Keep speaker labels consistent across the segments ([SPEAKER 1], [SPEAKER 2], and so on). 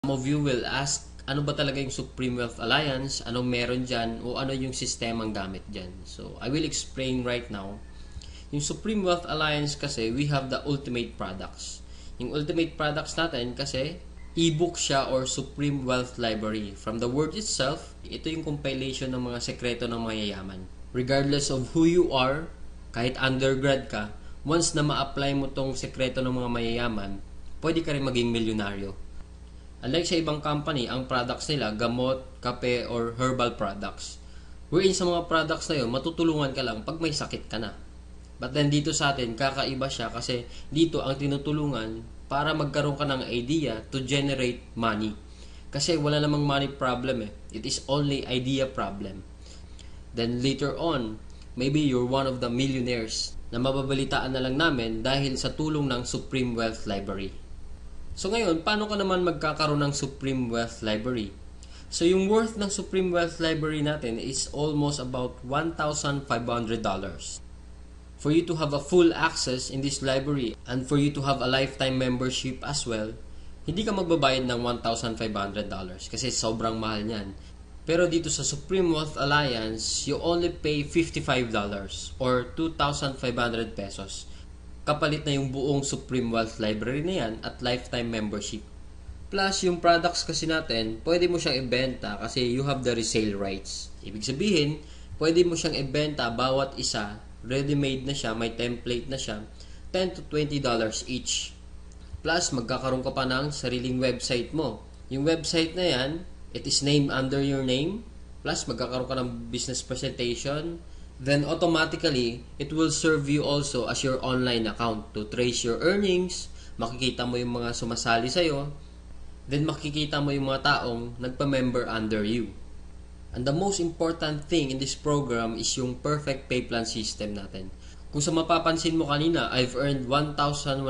[SPEAKER 1] Some of you will ask, ano ba talaga yung Supreme Wealth Alliance? Anong meron dyan? O ano yung sistemang gamit dyan? So, I will explain right now. Yung Supreme Wealth Alliance kasi, we have the ultimate products. Yung ultimate products natin kasi, e-book siya or Supreme Wealth Library. From the word itself, ito yung compilation ng mga sekreto ng mayayaman. Regardless of who you are, kahit undergrad ka, once na ma-apply mo tong sekreto ng mga mayayaman, pwede ka rin maging milyonaryo. Unlike sa ibang company, ang products nila, gamot, kape, or herbal products. Wherein sa mga products na yun, matutulungan ka lang pag may sakit ka na. But then dito sa atin, kakaiba siya kasi dito ang tinutulungan para magkaroon ka ng idea to generate money. Kasi wala namang money problem eh. It is only idea problem. Then later on, maybe you're one of the millionaires na mababalitaan na lang namin dahil sa tulong ng Supreme Wealth Library. So ngayon, paano ka naman magkakaroon ng Supreme Wealth Library? So yung worth ng Supreme Wealth Library natin is almost about $1,500. For you to have a full access in this library and for you to have a lifetime membership as well, hindi ka magbabayad ng $1,500 kasi sobrang mahal niyan. Pero dito sa Supreme Wealth Alliance, you only pay $55 or 2,500 pesos. Kapalit na yung buong Supreme Wealth Library na yan at lifetime membership. Plus, yung products kasi natin, pwede mo siyang ibenta kasi you have the resale rights. Ibig sabihin, pwede mo siyang ibenta bawat isa, ready-made na siya, may template na siya, $10 to $20 each. Plus, magkakaroon ka pa ng sariling website mo. Yung website na yan, it is named under your name. Plus, magkakaroon ka ng business presentation. Then automatically, it will serve you also as your online account to trace your earnings, makikita mo yung mga sumasali sa'yo, then makikita mo yung mga taong nagpa-member under you. And the most important thing in this program is yung perfect pay plan system natin. Kung sa mapapansin mo kanina, I've earned $1,150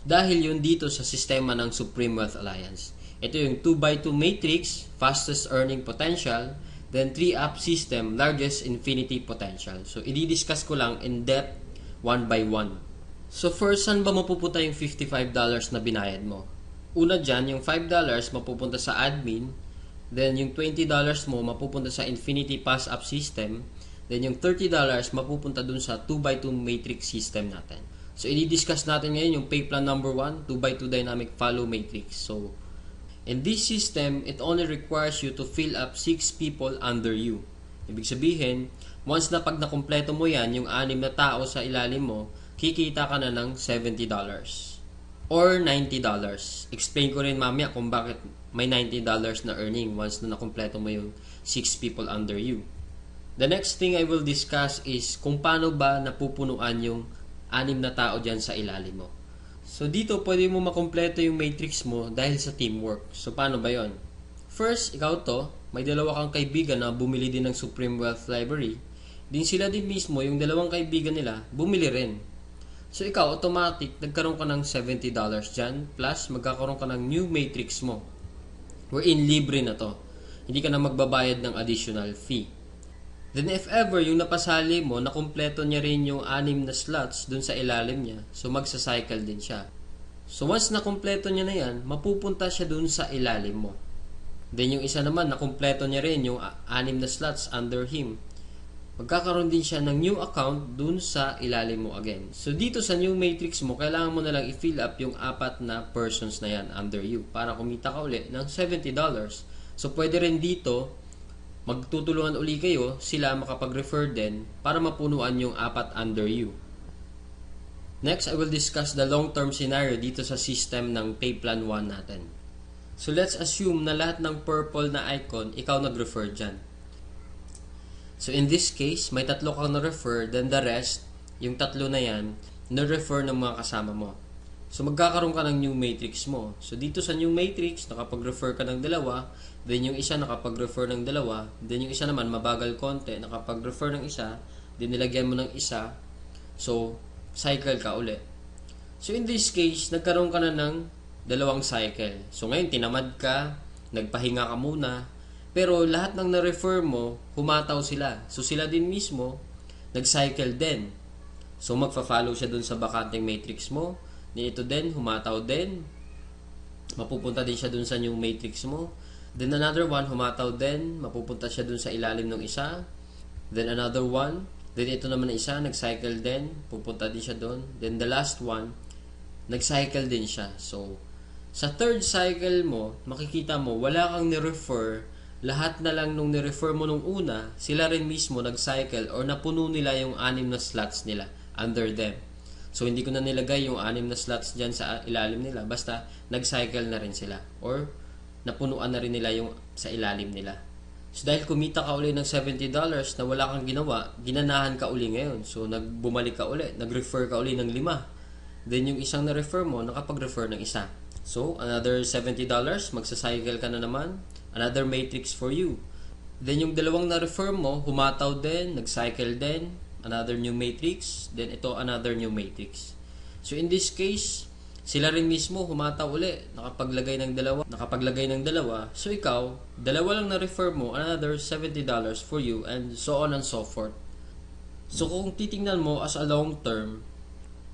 [SPEAKER 1] dahil yun dito sa sistema ng Supreme Wealth Alliance. Ito yung 2x2 matrix, fastest earning potential, then 3-up system, largest infinity potential. So, i-discuss ko lang in depth, one by one. So, first, saan ba mapupunta yung $55 na binayad mo? Una dyan, yung $5 mapupunta sa admin, then yung $20 mo mapupunta sa infinity pass-up system, then yung $30 mapupunta dun sa 2x2 matrix system natin. So, i-discuss natin ngayon yung pay plan number 1, 2x2 dynamic follow matrix. So, in this system, it only requires you to fill up 6 people under you. Ibig sabihin, once na pag nakumpleto mo yan, yung 6 na tao sa ilalim mo, kikita ka na ng $70 or $90. Explain ko rin mamaya kung bakit may $90 na earning once na nakumpleto mo yung 6 people under you. The next thing I will discuss is kung paano ba napupunuan yung 6 na tao dyan sa ilalim mo. So, dito, pwede mo makompleto yung matrix mo dahil sa teamwork. So, paano ba yon? First, ikaw to, may dalawa kang kaibigan na bumili din ng Supreme Wealth Library. Din sila din mismo, yung dalawang kaibigan nila, bumili rin. So, ikaw, automatic, nagkaroon ka ng $70 dyan, plus magkakaroon ka ng new matrix mo. Wherein, libre na to. Hindi ka na magbabayad ng additional fee. Then if ever yung napasali mo, nakumpleto niya rin yung 6 na slots dun sa ilalim niya, so magsa-cycle din siya. So once nakumpleto niya na yan, mapupunta siya dun sa ilalim mo. Then yung isa naman, nakumpleto niya rin yung 6 na slots under him. Magkakaroon din siya ng new account dun sa ilalim mo again. So dito sa new matrix mo, kailangan mo na lang i-fill up yung 4 na persons na yan under you para kumita ka ulit ng $70. So pwede rin dito, magtutulungan uli kayo, sila makapag-refer din para mapunuan yung 4 under you. Next, I will discuss the long-term scenario dito sa system ng Pay Plan 1 natin. So, let's assume na lahat ng purple na icon, ikaw nag-refer dyan. So, in this case, may 3 kang na-refer, then the rest, yung 3 na yan, na-refer ng mga kasama mo. So, magkakaroon ka ng new matrix mo. So, dito sa new matrix, nakapag-refer ka ng 2, then yung isa nakapag-refer ng 2, then yung isa naman mabagal konti, nakapag-refer ng isa, then nilagyan mo ng isa, so, cycle ka ulit. So, in this case, nagkaroon ka na ng 2 cycle. So, ngayon, tinamad ka, nagpahinga ka muna, pero lahat ng na-refer mo, humataw sila. So, sila din mismo, nag-cycle din. So, magfa-follow siya dun sa bakanteng matrix mo, ito din, humataw din. mapupunta din siya dun sa new matrix mo. Then another one, humataw din, mapupunta siya dun sa ilalim ng isa. Then another one, then ito naman na isa, nag-cycle din, pupunta din siya dun. Then the last one, nag-cycle din siya. So, sa third cycle mo, makikita mo, wala kang ni-refer, lahat na lang nung ni-refer mo nung una, sila rin mismo nag-cycle or napuno nila yung 6 na slots nila under them. So, hindi ko na nilagay yung 6 na slots dyan sa ilalim nila. Basta, nag-cycle na rin sila. Or, napunuan na rin nila yung sa ilalim nila. So, dahil kumita ka uli ng $70 na wala kang ginawa, ginanahan ka uli ngayon. So, bumalik ka uli. Nag-refer ka uli ng 5. Then, yung isang na-refer mo, nakapag-refer ng isa. So, another $70, magsacycle ka na naman. Another matrix for you. Then, yung dalawang na-refer mo, humataw din, nag-cycle din. Another new matrix. Then, ito, another new matrix. So, in this case, sila rin mismo humataw uli, nakapaglagay ng dalawa. So, ikaw, dalawa lang na-refer mo, another $70 for you, and so on and so forth. So, kung titingnan mo as a long term,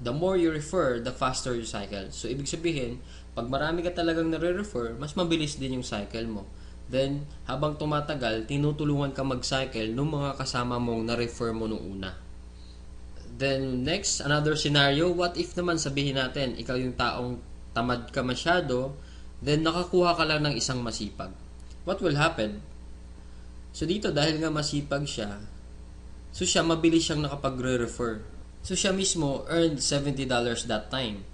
[SPEAKER 1] the more you refer, the faster you cycle. So, ibig sabihin, pag marami ka talagang nare-refer, mas mabilis din yung cycle mo. Then, habang tumatagal, tinutulungan ka mag-cycle ng mga kasama mong na-refer mo nung una. Then, next, another scenario, what if naman sabihin natin, ikaw yung taong tamad ka masyado, then nakakuha ka lang ng isang masipag. What will happen? So, dito, dahil nga masipag siya, so siya, mabilis siyang nakapagre-refer. So, siya mismo earned $70 that time.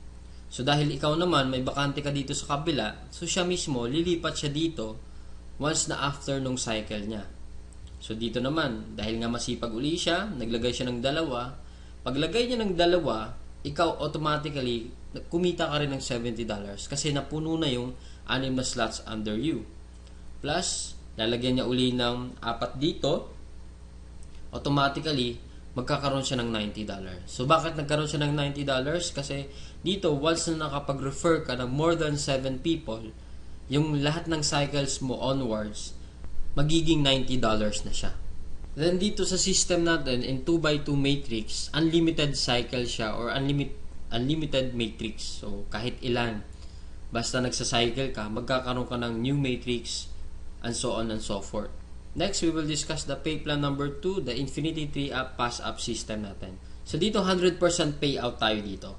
[SPEAKER 1] So, dahil ikaw naman, may bakante ka dito sa kabila, so siya mismo, lilipat siya dito once na after nung cycle niya. So, dito naman, dahil nga masipag uli siya, naglagay siya ng 2, paglagay niya ng 2, ikaw automatically, kumita ka rin ng $70 kasi napuno na yung 6 na slots under you. Plus, lalagyan niya uli ng 4 dito, automatically, magkakaroon siya ng $90. So, bakit nagkaroon siya ng $90? Kasi dito, once na nakapag-refer ka ng more than 7 people, yung lahat ng cycles mo onwards, magiging $90 na siya. Then dito sa system natin, in 2x2 matrix, unlimited cycle siya or unlimited matrix. So, kahit ilan, basta nagsa-cycle ka, magkakaroon ka ng new matrix, and so on and so forth. Next, we will discuss the pay plan number 2, the Infinity 3-up pass-up system natin. So, dito 100% payout tayo dito.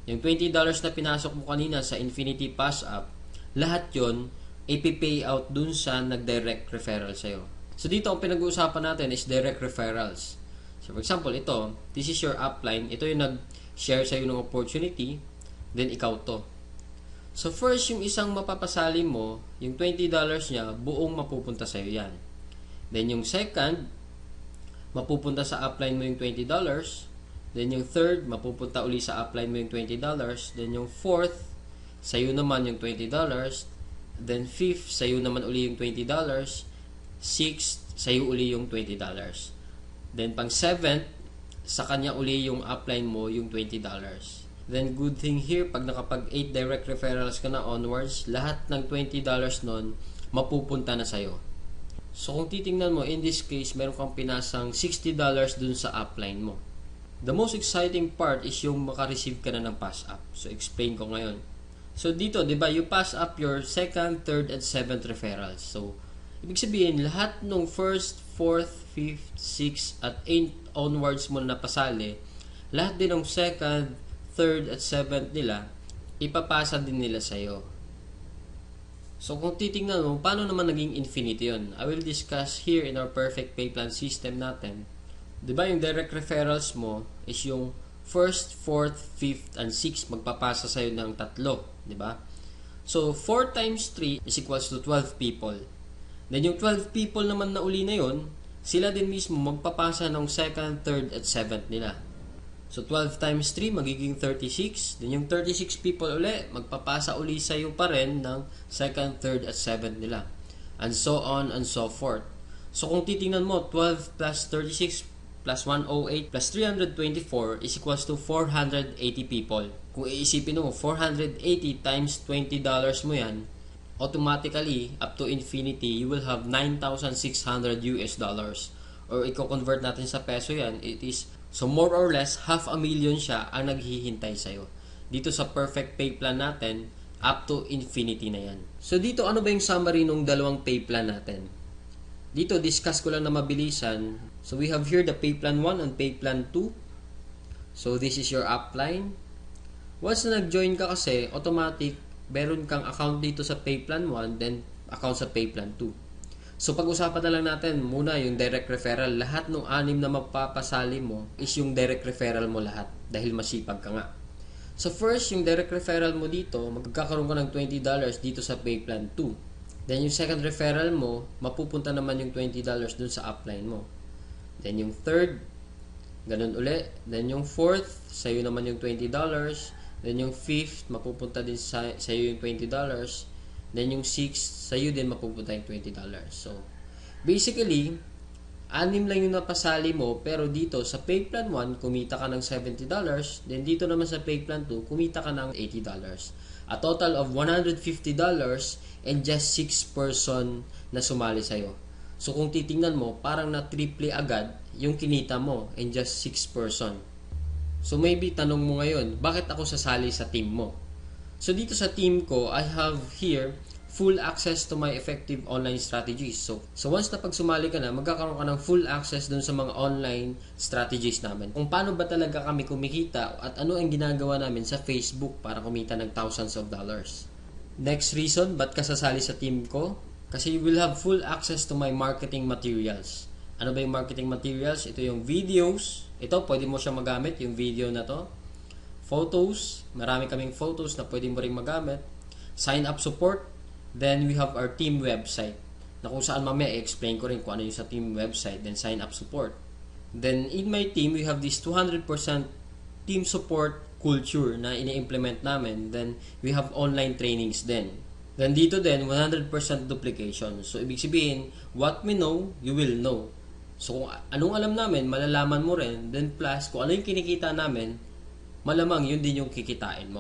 [SPEAKER 1] Yung $20 na pinasok mo kanina sa Infinity pass-up, lahat yon ipi-payout dun sa nag-direct referral sa'yo. So, dito ang pinag-uusapan natin is direct referrals. So, for example, ito, this is your upline. Ito yung nag-share sa'yo ng opportunity, then ikaw to. So, first, yung isang mapapasali mo, yung $20 niya, buong mapupunta sa'yo yan. Then, yung second, mapupunta sa upline mo yung $20. Then, yung third, mapupunta uli sa upline mo yung $20. Then, yung fourth, sa'yo naman yung $20. Then, fifth, sa'yo naman uli yung $20. Sixth, sa'yo uli yung $20. Then, pang seventh, sa kanya uli yung upline mo yung $20. Then, good thing here, pag nakapag 8 direct referrals ka na onwards, lahat ng $20 nun, mapupunta na sa'yo. So, kung titingnan mo, in this case, meron kang pinasang $60 dun sa upline mo. The most exciting part is yung makareceive ka na ng pass-up. So, explain ko ngayon. So, dito, di ba, you pass up your second, third, and seventh referrals. So, ibig sabihin, lahat ng first, fourth, fifth, sixth, at 8 onwards mo na pasali, lahat din ng second, third, at seventh nila, ipapasa din nila sa'yo. So, kung titingnan mo, paano naman naging infinity yun? I will discuss here in our perfect pay plan system natin. Diba yung direct referrals mo is yung first, fourth, fifth, and sixth magpapasa sa'yo ng 3. Diba? So, 4 times 3 is equals to 12 people. Then, yung 12 people naman na uli na yun, sila din mismo magpapasa ng second, third, at seventh nila. So, 12 times 3, magiging 36. Then, yung 36 people uli, magpapasa uli sa'yo pa rin ng second, third, at seventh nila. And so on and so forth. So, kung titingnan mo, 12 plus 36 plus 108 plus 324 is equals to 480 people. Kung iisipin mo, 480 times $20 mo yan, automatically, up to infinity, you will have $9,600 US. Or i-convert natin sa peso yan, it is, so more or less, $500,000 siya ang naghihintay sa'yo. Dito sa perfect pay plan natin, up to infinity na yan. So dito, ano ba yung summary ng dalawang pay plan natin? Dito, discuss ko lang na mabilisan. So we have here the pay plan 1 and pay plan 2. So this is your upline. Once na nag-join ka kasi, automatic, meron kang account dito sa pay plan 1, then account sa pay plan 2. So pag-usapan na lang natin muna yung direct referral. Lahat ng 6 na magpapasali mo is yung direct referral mo lahat dahil masipag ka nga. So first, yung direct referral mo dito, magkakaroon ka ng $20 dito sa pay plan 2. Then yung second referral mo, mapupunta naman yung $20 dun sa upline mo. Then yung third, ganun uli. Then yung fourth, sa'yo naman yung $20. Then yung fifth, mapupunta din sa'yo yung $20. Then yung sixth, sa'yo din mapupunta yung $20. So basically, 6 lang yung napasali mo, pero dito sa pay plan 1, kumita ka ng $70. Then dito naman sa pay plan 2, kumita ka ng $80. A total of $150 and just 6 person na sumali sa'yo. So kung titingnan mo, parang na-triple agad yung kinita mo and just 6 person. So maybe tanong mo ngayon, bakit ako sasali sa team mo? So dito sa team ko, I have here full access to my effective online strategies. So once na pag sumali ka na, magkakaroon ka ng full access dun sa mga online strategies namin. Kung paano ba talaga kami kumikita at ano ang ginagawa namin sa Facebook para kumita ng thousands of dollars. Next reason, ba't ka sasali sa team ko? Kasi you will have full access to my marketing materials. Ano ba yung marketing materials? Ito yung videos. Ito, pwede mo siya magamit, yung video na to. Photos. Marami kaming photos na pwede mo rin magamit. Sign up support. Then we have our team website na kung saan mamaya i-explain ko rin kung ano yung sa team website. Then sign up support. Then in my team, we have this 200% team support culture na ini-implement namin. Then we have online trainings din. Then dito din, 100% duplication. So ibig sabihin, what we know, you will know. So kung anong alam namin, malalaman mo rin. Then plus, kung ano yung kinikita namin, malamang yun din yung kikitain mo.